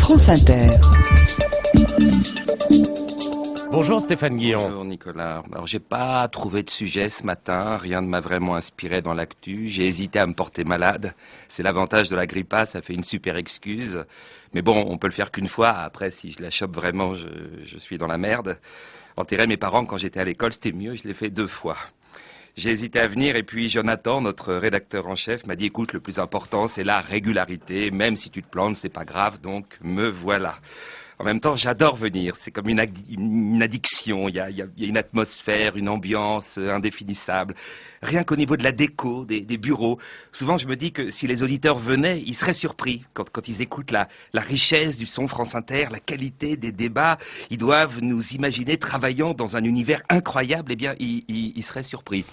France Inter. Bonjour Stéphane Guillon. Bonjour Nicolas. Alors j'ai pas trouvé de sujet ce matin, rien ne m'a vraiment inspiré dans l'actu. J'ai hésité à me porter malade. C'est l'avantage de la grippa, ça fait une super excuse. Mais bon, on peut le faire qu'une fois. Après, si je la chope vraiment, je suis dans la merde. Enterrer mes parents quand j'étais à l'école, c'était mieux, je l'ai fait 2 fois. J'ai hésité à venir et puis Jonathan, notre rédacteur en chef, m'a dit écoute, le plus important c'est la régularité. Même si tu te plantes, c'est pas grave, donc me voilà. En même temps, j'adore venir. C'est comme une addiction. Il y a une atmosphère, une ambiance indéfinissable. Rien qu'au niveau de la déco, des bureaux. Souvent, je me dis que si les auditeurs venaient, ils seraient surpris. Quand ils écoutent la richesse du son France Inter, la qualité des débats, ils doivent nous imaginer travaillant dans un univers incroyable. Eh bien, ils seraient surpris.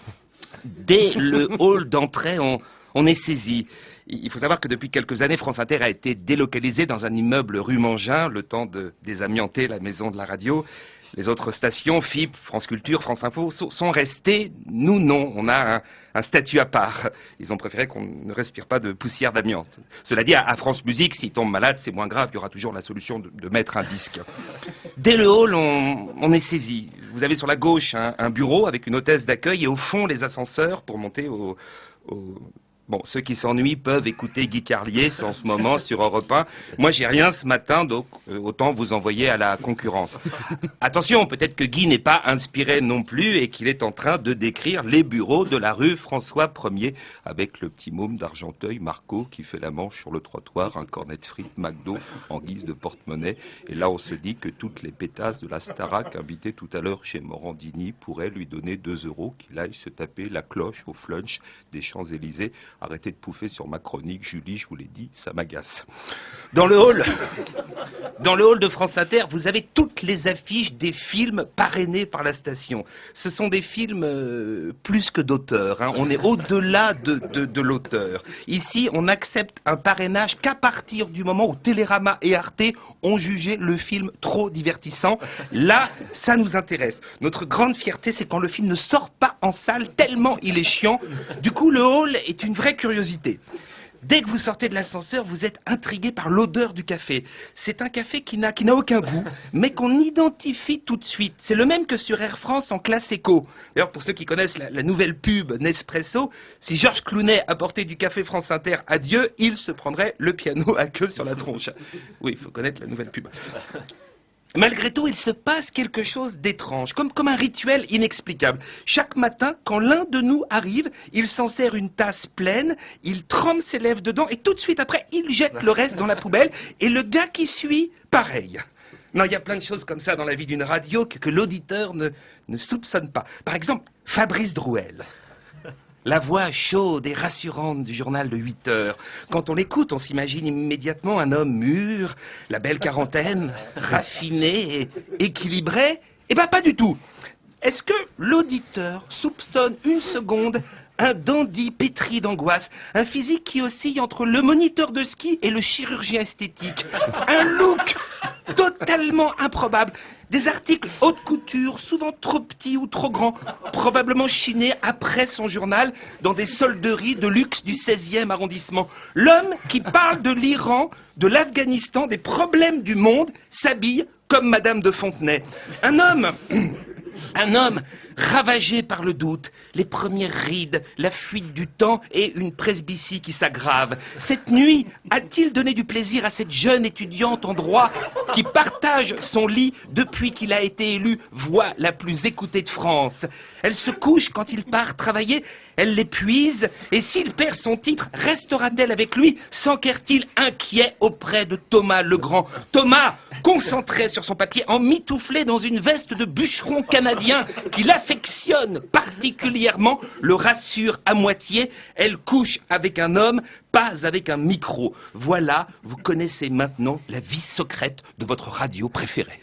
Dès le hall d'entrée, on est saisi. Il faut savoir que depuis quelques années, France Inter a été délocalisée dans un immeuble rue Mangin, le temps de désamianter la maison de la radio. Les autres stations, FIP, France Culture, France Info, sont restées. Nous, non. On a un statut à part. Ils ont préféré qu'on ne respire pas de poussière d'amiante. Cela dit, à France Musique, s'ils tombent malades, c'est moins grave. Il y aura toujours la solution de mettre un disque. Dès le hall, on est saisi. Vous avez sur la gauche un bureau avec une hôtesse d'accueil et au fond, les ascenseurs pour monter au... Bon, ceux qui s'ennuient peuvent écouter Guy Carlier en ce moment sur Europe 1. Moi, j'ai rien ce matin, donc autant vous envoyer à la concurrence. Attention, peut-être que Guy n'est pas inspiré non plus et qu'il est en train de décrire les bureaux de la rue François 1er avec le petit môme d'Argenteuil, Marco, qui fait la manche sur le trottoir, un cornet de frites McDo en guise de porte-monnaie. Et là, on se dit que toutes les pétasses de la Starac invitées tout à l'heure chez Morandini pourraient lui donner 2 € qu'il aille se taper la cloche au flunch des Champs-Élysées. Arrêtez de pouffer sur ma chronique, Julie, je vous l'ai dit, ça m'agace. Dans le hall de France Inter, vous avez toutes les affiches des films parrainés par la station. Ce sont des films plus que d'auteur, hein. On est au-delà de l'auteur. Ici, on n'accepte un parrainage qu'à partir du moment où Télérama et Arte ont jugé le film trop divertissant. Là, ça nous intéresse. Notre grande fierté, c'est quand le film ne sort pas en salle, tellement il est chiant. Du coup, le hall est une vraie curiosité. Dès que vous sortez de l'ascenseur, vous êtes intrigué par l'odeur du café. C'est un café qui n'a aucun goût, mais qu'on identifie tout de suite. C'est le même que sur Air France en classe éco. D'ailleurs, pour ceux qui connaissent la nouvelle pub Nespresso, si Georges Clooney apportait du café France Inter à Dieu, il se prendrait le piano à queue sur la tronche. Oui, il faut connaître la nouvelle pub. Malgré tout, il se passe quelque chose d'étrange, comme un rituel inexplicable. Chaque matin, quand l'un de nous arrive, il s'en sert une tasse pleine, il trempe ses lèvres dedans et tout de suite après, il jette le reste dans la poubelle. Et le gars qui suit, pareil. Non, il y a plein de choses comme ça dans la vie d'une radio que l'auditeur ne soupçonne pas. Par exemple, Fabrice Drouel. La voix chaude et rassurante du journal de 8 heures. Quand on l'écoute, on s'imagine immédiatement un homme mûr, la belle quarantaine, raffiné et équilibré. Eh ben, pas du tout. Est-ce que l'auditeur soupçonne une seconde un dandy pétri d'angoisse, un physique qui oscille entre le moniteur de ski et le chirurgien esthétique, un look totalement improbable, des articles haute couture, souvent trop petits ou trop grands, probablement chinés après son journal dans des solderies de luxe du 16e arrondissement. L'homme qui parle de l'Iran, de l'Afghanistan, des problèmes du monde, s'habille comme Madame de Fontenay. Un homme ravagé par le doute, les premières rides, la fuite du temps et une presbytie qui s'aggrave. Cette nuit, a-t-il donné du plaisir à cette jeune étudiante en droit qui partage son lit depuis qu'il a été élu voix la plus écoutée de France? Elle se couche quand il part travailler, elle l'épuise, et s'il perd son titre, restera-t-elle avec lui? S'enquère-t-il inquiet auprès de Thomas Legrand? Thomas, concentré sur son papier, emmitouflé dans une veste de bûcheron canadien qu'il affectionne particulièrement, le rassure à moitié. Elle couche avec un homme, pas avec un micro. Voilà, vous connaissez maintenant la vie secrète de votre radio préférée.